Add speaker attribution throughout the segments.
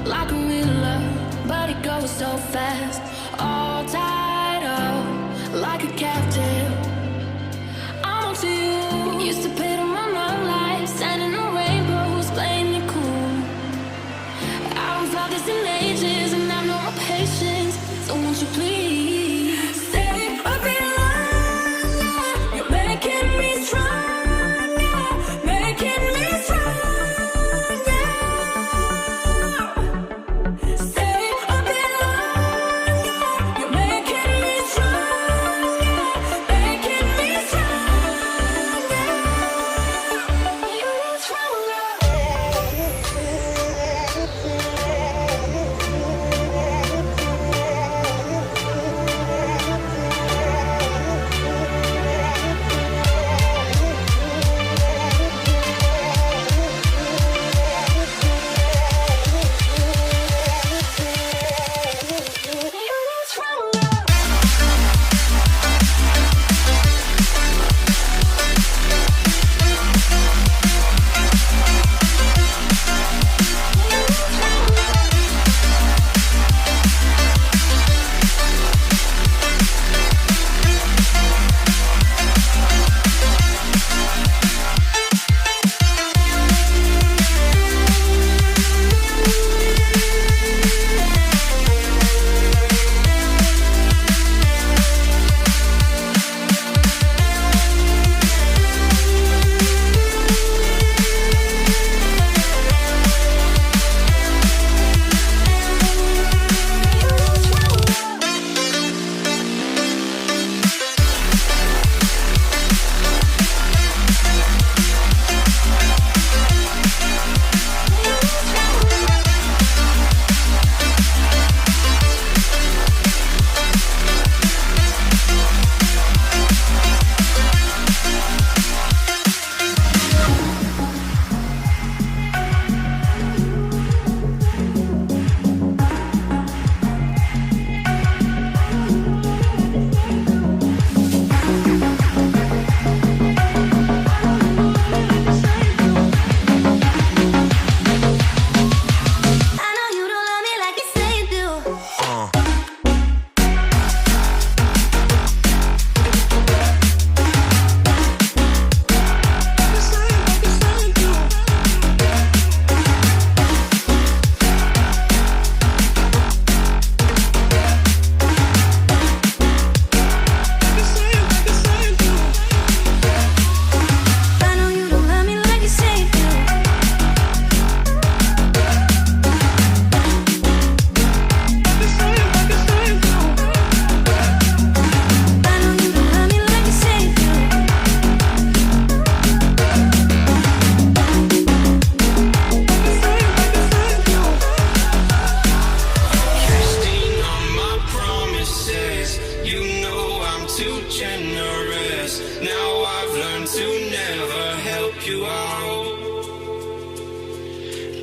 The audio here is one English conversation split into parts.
Speaker 1: like a real love, but it goes so fast. All tied up like a captive. I'm on to you. Used to pay to my love life, sending the rainbows, playing it cool. I haven't felt this in ages, and I've no more patience. So won't you please stay a bit longer? You're making me stronger, making me stronger. Stay a bit longer. You're making me stronger, making me stronger. You're stronger.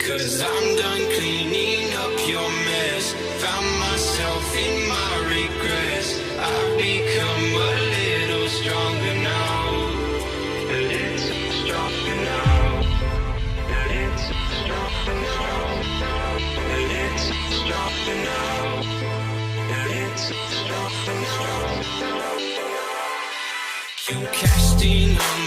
Speaker 2: Cause I'm done cleaning up your mess. Found myself in my regrets. I've become a little stronger now. A little stronger now. A little stronger now. A little stronger now. A little stronger now. You cashed in on